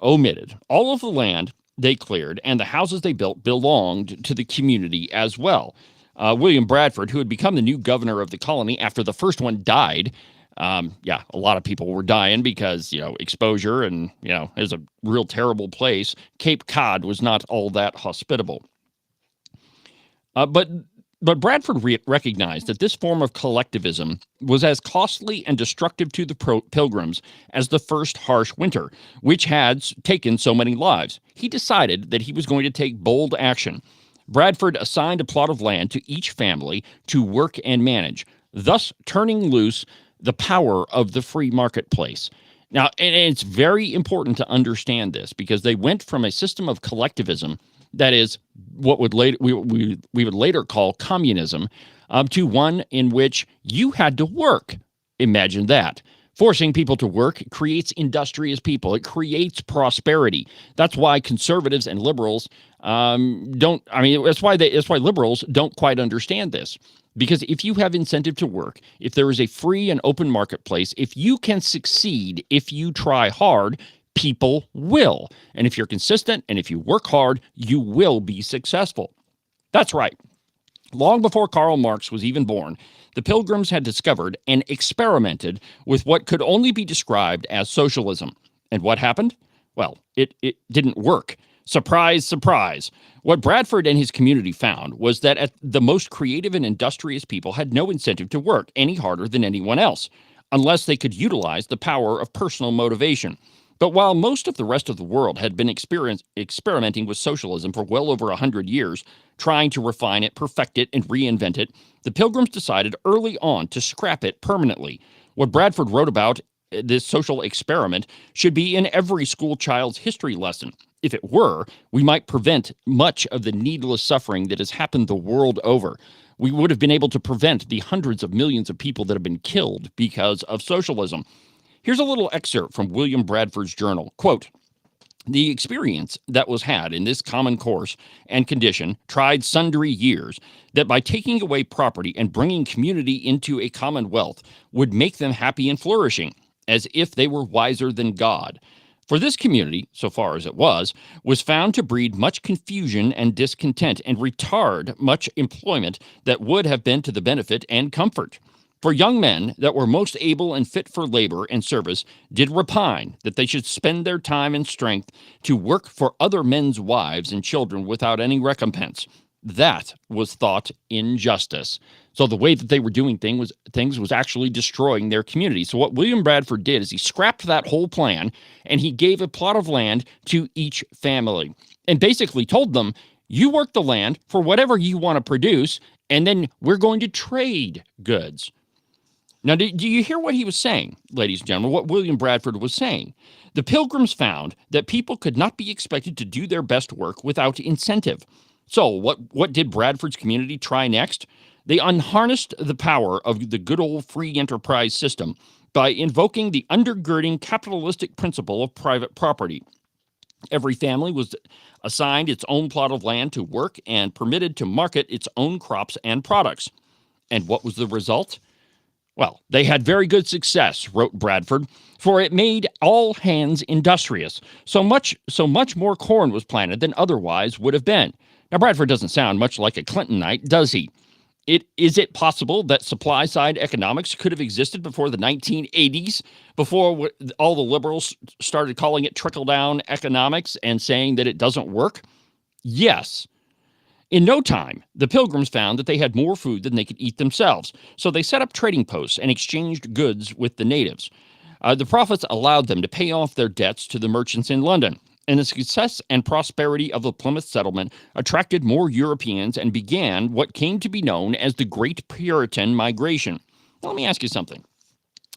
All of the land they cleared and the houses they built belonged to the community as well. William Bradford, who had become the new governor of the colony after the first one died, a lot of people were dying because, exposure and, it was a real terrible place. Cape Cod was not all that hospitable. But Bradford recognized that this form of collectivism was as costly and destructive to the pilgrims as the first harsh winter, which had taken so many lives. He decided that he was going to take bold action. Bradford assigned a plot of land to each family to work and manage, thus turning loose the power of the free marketplace. Now, and it's very important to understand this because they went from a system of collectivism, that is what we would later call communism, to one in which you had to work. Imagine that. Forcing people to work creates industrious people. It creates prosperity. That's why conservatives and liberals that's why liberals don't quite understand this. Because if you have incentive to work, if there is a free and open marketplace, if you can succeed, if you try hard, people will. And if you're consistent and if you work hard, you will be successful. That's right. Long before Karl Marx was even born, the Pilgrims had discovered and experimented with what could only be described as socialism. And what happened? Well, it didn't work. Surprise, surprise. What Bradford and his community found was that the most creative and industrious people had no incentive to work any harder than anyone else, unless they could utilize the power of personal motivation. But while most of the rest of the world had been experimenting with socialism for well over 100 years, trying to refine it, perfect it, and reinvent it, the Pilgrims decided early on to scrap it permanently. What Bradford wrote about this social experiment should be in every school child's history lesson. If it were, we might prevent much of the needless suffering that has happened the world over. We would have been able to prevent the hundreds of millions of people that have been killed because of socialism. Here's a little excerpt from William Bradford's journal. Quote, "The experience that was had in this common course and condition tried sundry years, that by taking away property and bringing community into a commonwealth would make them happy and flourishing, as if they were wiser than God. For this community, so far as it was found to breed much confusion and discontent, and retard much employment that would have been to the benefit and comfort. For young men that were most able and fit for labor and service did repine that they should spend their time and strength to work for other men's wives and children without any recompense. That was thought injustice." So the way that they were doing things was actually destroying their community. So what William Bradford did is he scrapped that whole plan and he gave a plot of land to each family and basically told them, you work the land for whatever you want to produce, and then we're going to trade goods. Now, do you hear what he was saying, ladies and gentlemen, what William Bradford was saying? The Pilgrims found that people could not be expected to do their best work without incentive. So what did Bradford's community try next? They unharnessed the power of the good old free enterprise system by invoking the undergirding capitalistic principle of private property. Every family was assigned its own plot of land to work and permitted to market its own crops and products. And what was the result? Well, they had very good success, wrote Bradford, for it made all hands industrious. So much more corn was planted than otherwise would have been. Now, Bradford doesn't sound much like a Clintonite, does he? Is it possible that supply-side economics could have existed before the 1980s, before all the liberals started calling it trickle-down economics and saying that it doesn't work? Yes. In no time, the Pilgrims found that they had more food than they could eat themselves, so they set up trading posts and exchanged goods with the natives. The profits allowed them to pay off their debts to the merchants in London, and the success and prosperity of the Plymouth settlement attracted more Europeans and began what came to be known as the Great Puritan Migration. Now, let me ask you something.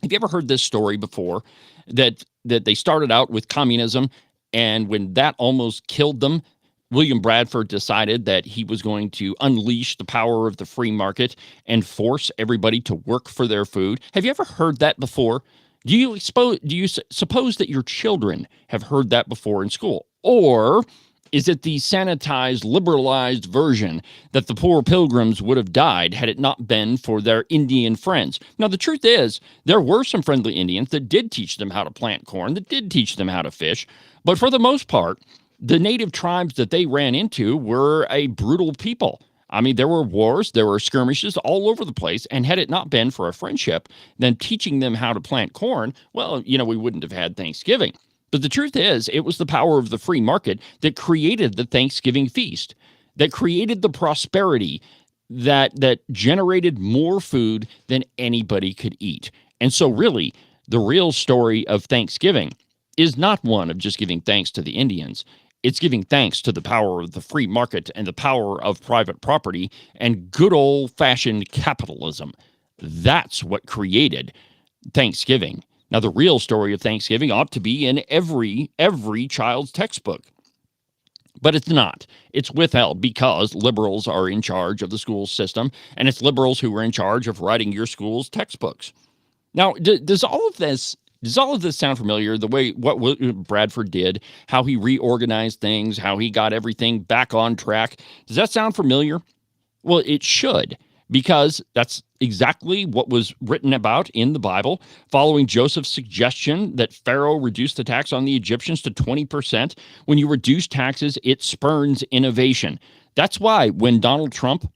Have you ever heard this story before, that they started out with communism, and when that almost killed them, William Bradford decided that he was going to unleash the power of the free market and force everybody to work for their food? Have you ever heard that before? Do you suppose that your children have heard that before in school? Or is it the sanitized, liberalized version that the poor Pilgrims would have died had it not been for their Indian friends? Now, the truth is, there were some friendly Indians that did teach them how to plant corn, that did teach them how to fish, but for the most part, the native tribes that they ran into were a brutal people. I mean, there were wars, there were skirmishes all over the place, and had it not been for a friendship, then teaching them how to plant corn, well, we wouldn't have had Thanksgiving. But the truth is, it was the power of the free market that created the Thanksgiving feast, that created the prosperity that generated more food than anybody could eat. And so really, the real story of Thanksgiving is not one of just giving thanks to the Indians. It's giving thanks to the power of the free market and the power of private property and good old-fashioned capitalism. That's what created Thanksgiving. Now, the real story of Thanksgiving ought to be in every child's textbook. But it's not. It's withheld because liberals are in charge of the school system, and it's liberals who are in charge of writing your school's textbooks. Now, does all of this sound familiar? The way what Bradford did, how he reorganized things, how he got everything back on track. Does that sound familiar? Well, it should, because that's exactly what was written about in the Bible, following Joseph's suggestion that Pharaoh reduce the tax on the Egyptians to 20%. When you reduce taxes, it spurns innovation. That's why when Donald Trump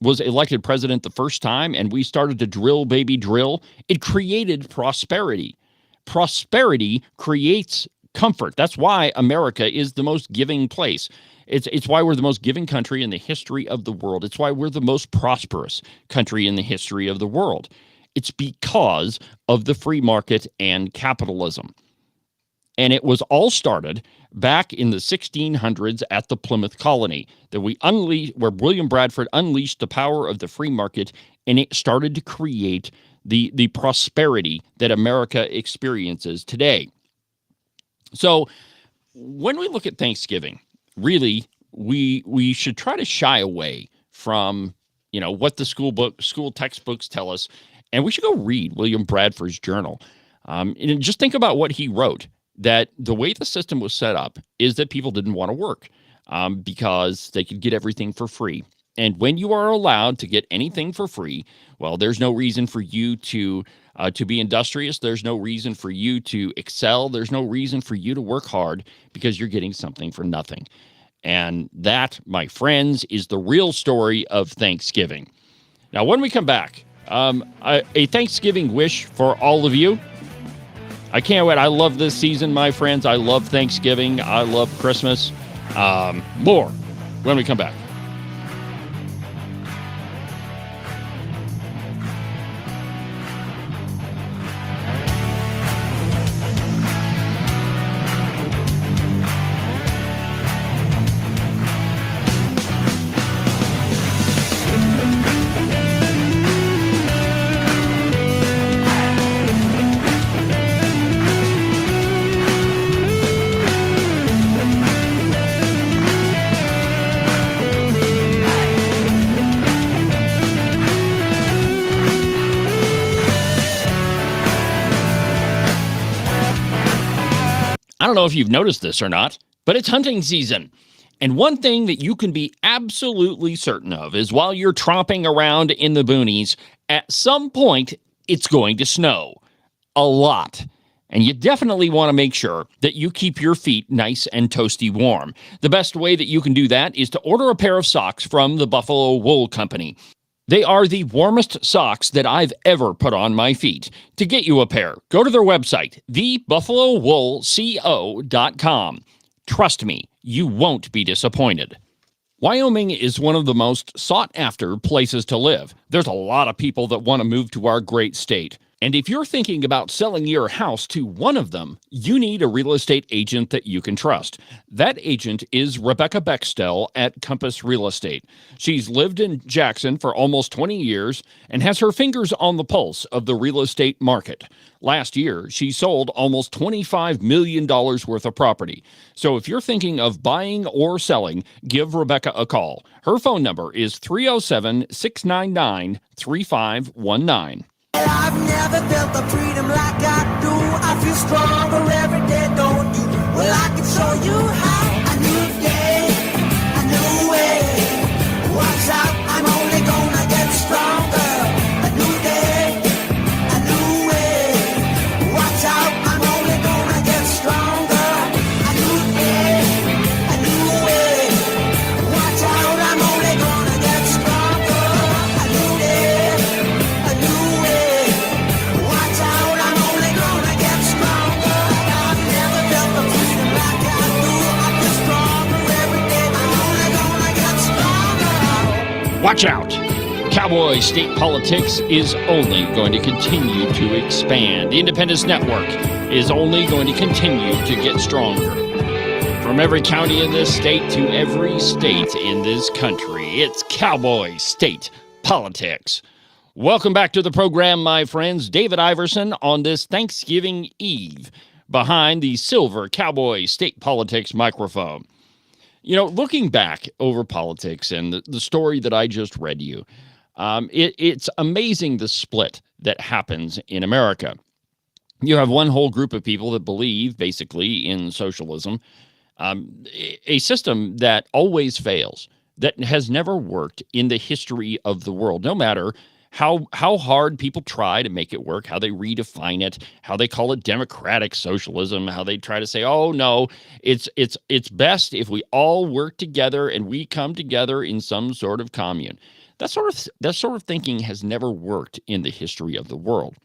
was elected president the first time and we started to drill, baby, drill, it created prosperity. Prosperity creates comfort. That's why America is the most giving place. It's why we're the most giving country in the history of the world. It's why we're the most prosperous country in the history of the world. It's because of the free market and capitalism. And it was all started back in the 1600s at the Plymouth colony, where William Bradford unleashed the power of the free market, and it started to create the prosperity that America experiences today. So when we look at Thanksgiving, really, we should try to shy away from, what the school textbooks tell us, and we should go read William Bradford's journal. And just think about what he wrote, that the way the system was set up is that people didn't want to work because they could get everything for free. And when you are allowed to get anything for free, well, there's no reason for you to be industrious. There's no reason for you to excel. There's no reason for you to work hard because you're getting something for nothing. And that, my friends, is the real story of Thanksgiving. Now, when we come back, a Thanksgiving wish for all of you. I can't wait. I love this season, my friends. I love Thanksgiving. I love Christmas. More when we come back. I don't know if you've noticed this or not, but it's hunting season. And one thing that you can be absolutely certain of is while you're tromping around in the boonies, at some point it's going to snow. A lot. And you definitely want to make sure that you keep your feet nice and toasty warm. The best way that you can do that is to order a pair of socks from the Buffalo Wool Company. They are the warmest socks that I've ever put on my feet. To get you a pair, go to their website, thebuffalowoolco.com. Trust me, you won't be disappointed. Wyoming is one of the most sought-after places to live. There's a lot of people that want to move to our great state. And if you're thinking about selling your house to one of them, you need a real estate agent that you can trust. That agent is Rebecca Bextel at Compass Real Estate. She's lived in Jackson for almost 20 years and has her fingers on the pulse of the real estate market. Last year, she sold almost $25 million worth of property. So if you're thinking of buying or selling, give Rebecca a call. Her phone number is 307-699-3519. I've never felt the freedom like I do. I feel stronger every day, don't you? Well, I can show you how. A new day, a new way. Watch out, I'm only gonna get stronger. A new day, a new way. Watch out, I'm only gonna get stronger. A new day, a new way. Watch out, I'm only gonna get stronger. A new day, a new way. Watch out, I'm only gonna get stronger. I've never felt the freedom like I do. I feel stronger every day. I'm only gonna get stronger. Watch out! Cowboy state politics is only going to continue to expand. The Independence Network is only going to continue to get stronger. From every county in this state to every state in this country, it's Cowboy State Politics. Welcome back to the program, my friends. David Iverson on this Thanksgiving Eve behind the silver Cowboy State Politics microphone. You know, looking back over politics and the story that I just read you, it's amazing the split that happens in America. You have one whole group of people that believe basically in socialism, a system that always fails, that has never worked in the history of the world, no matter how hard people try to make it work, how they redefine it, how they call it democratic socialism, how they try to say, oh no, it's best if we all work together and we come together in some sort of commune. That sort of thinking has never worked in the history of the world.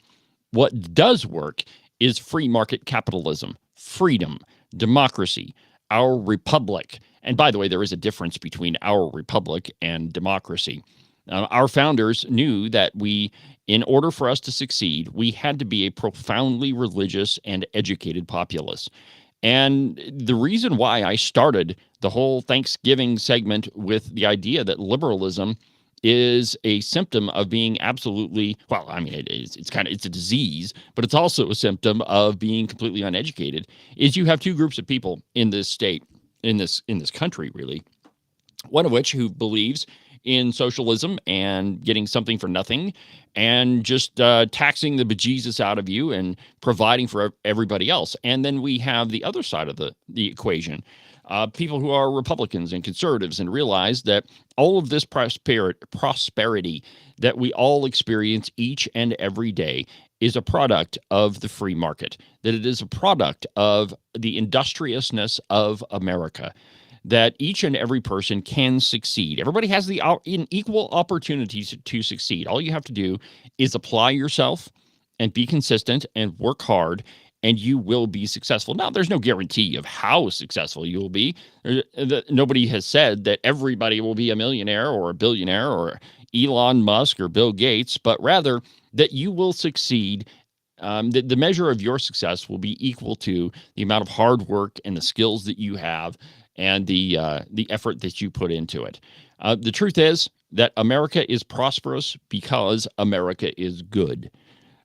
What does work is free market capitalism, freedom, democracy, our republic. And by the way, there is a difference between our republic and democracy. Our founders knew that in order for us to succeed, we had to be a profoundly religious and educated populace. And the reason why I started the whole Thanksgiving segment with the idea that liberalism is a symptom of being absolutely, well, I mean, it's a disease, but it's also a symptom of being completely uneducated, is you have two groups of people in this state, in this country, really. One of which who believes in socialism and getting something for nothing and just taxing the bejesus out of you and providing for everybody else. And then we have the other side of the equation, people who are Republicans and conservatives and realize that all of this prosperity that we all experience each and every day is a product of the free market, that it is a product of the industriousness of America, that each and every person can succeed. Everybody has the equal opportunities to succeed. All you have to do is apply yourself and be consistent and work hard, and you will be successful. Now, there's no guarantee of how successful you will be. Nobody has said that everybody will be a millionaire or a billionaire or Elon Musk or Bill Gates, but rather that you will succeed. The measure of your success will be equal to the amount of hard work and the skills that you have and the effort that you put into it. The truth is that America is prosperous because America is good.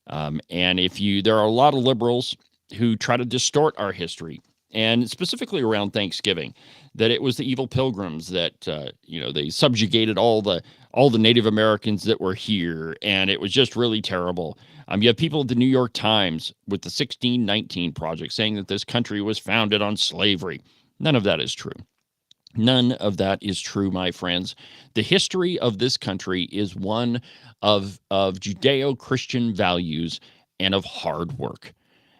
And there are a lot of liberals who try to distort our history and specifically around Thanksgiving, that it was the evil pilgrims that they subjugated all the Native Americans that were here, and it was just really terrible. You have people at the New York Times with the 1619 Project saying that this country was founded on slavery. None of that is true. None of that is true, my friends. The history of this country is one of Judeo-Christian values and of hard work.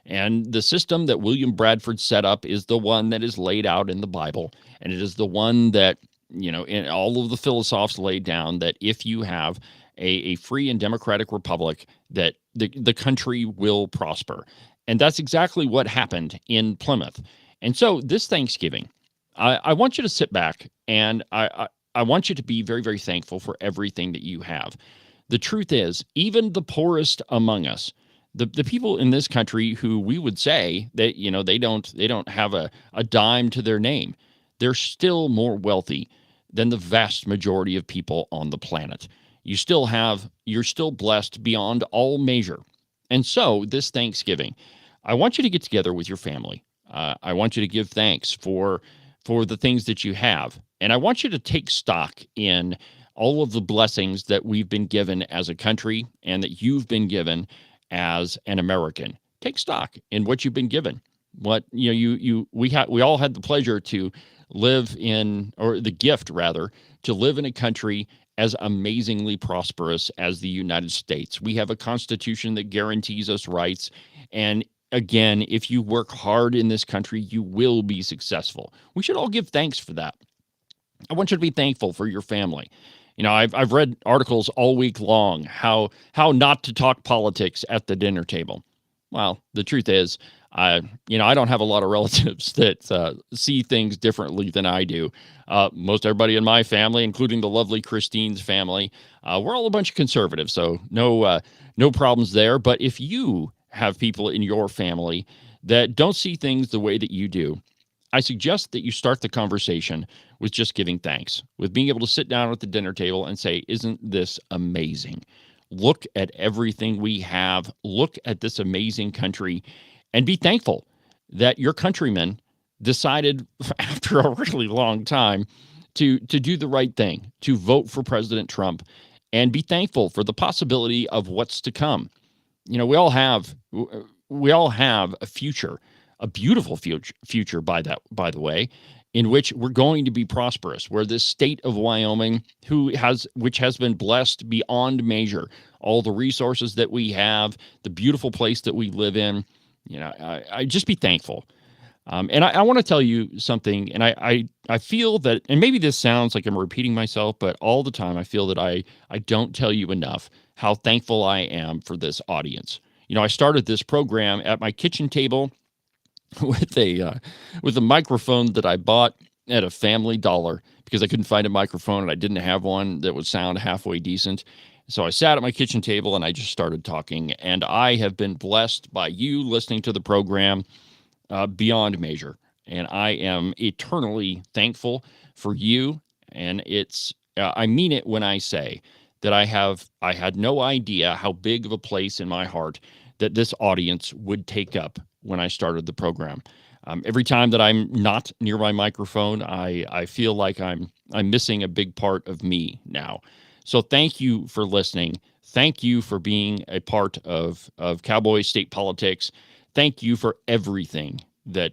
And the system that William Bradford set up is the one that is laid out in the Bible. And it is the one that, in all of the philosophers laid down, that if you have a free and democratic republic, that the country will prosper. And that's exactly what happened in Plymouth. And so this Thanksgiving, I want you to sit back, and I want you to be very, very thankful for everything that you have. The truth is, even the poorest among us, the people in this country who we would say that, they don't have a dime to their name, they're still more wealthy than the vast majority of people on the planet. You're still blessed beyond all measure. And so this Thanksgiving, I want you to get together with your family. I want you to give thanks for the things that you have. And I want you to take stock in all of the blessings that we've been given as a country and that you've been given as an American. Take stock in what you've been given. What, we all had the pleasure to live in, or the gift rather, to live in a country as amazingly prosperous as the United States. We have a constitution that guarantees us rights. And again, if you work hard in this country, you will be successful. We should all give thanks for that. I want you to be thankful for your family. I've read articles all week long how not to talk politics at the dinner table. Well, the truth is, I don't have a lot of relatives that see things differently than I do. Most everybody in my family, including the lovely Christine's family, we're all a bunch of conservatives, so no problems there. But if you have people in your family that don't see things the way that you do, I suggest that you start the conversation with just giving thanks, with being able to sit down at the dinner table and say, isn't this amazing? Look at everything we have. Look at this amazing country, and be thankful that your countrymen decided after a really long time to do the right thing, to vote for President Trump, and be thankful for the possibility of what's to come. We all have a future, a beautiful future by the way, in which we're going to be prosperous, where this state of Wyoming, which has been blessed beyond measure, all the resources that we have, the beautiful place that we live in, I just be thankful. And I want to tell you something, and I feel that, and maybe this sounds like I'm repeating myself, but all the time I feel that I don't tell you enough how thankful I am for this audience. I started this program at my kitchen table with a microphone that I bought at a Family Dollar because I couldn't find a microphone and I didn't have one that would sound halfway decent. So I sat at my kitchen table and I just started talking, and I have been blessed by you listening to the program beyond measure. And I am eternally thankful for you. And I mean it when I say that I had no idea how big of a place in my heart that this audience would take up when I started the program. Every time that I'm not near my microphone, I feel like I'm missing a big part of me now. So thank you for listening. Thank you for being a part of Cowboy State Politics. Thank you for everything that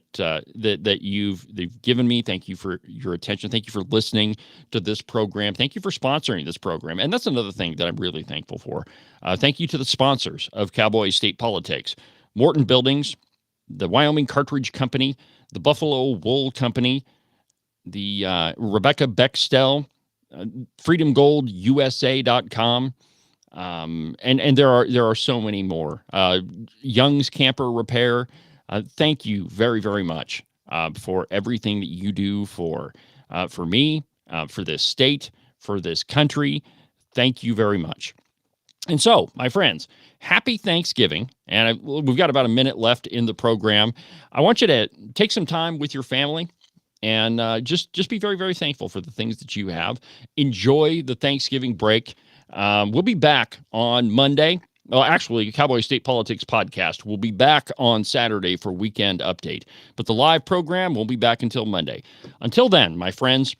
you've given me. Thank you for your attention. Thank you for listening to this program. Thank you for sponsoring this program. And that's another thing that I'm really thankful for. Thank you to the sponsors of Cowboy State Politics: Morton Buildings, the Wyoming Cartridge Company, the Buffalo Wool Company, the Rebecca Bextel, freedomgoldusa.com, and there are so many more. Young's Camper Repair. Thank you very, very much for everything that you do for me, for this state, for this country. Thank you very much. And so, my friends, happy Thanksgiving. And we've got about a minute left in the program. I want you to take some time with your family and just be very, very thankful for the things that you have. Enjoy the Thanksgiving break. We'll be back on Monday Well, actually, Cowboy State Politics Podcast will be back on Saturday for Weekend Update. But the live program won't be back until Monday. Until then, my friends,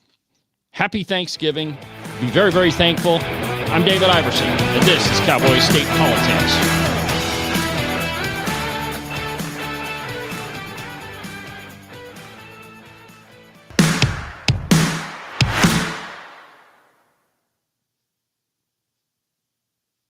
happy Thanksgiving. Be very, very thankful. I'm David Iverson, and this is Cowboy State Politics.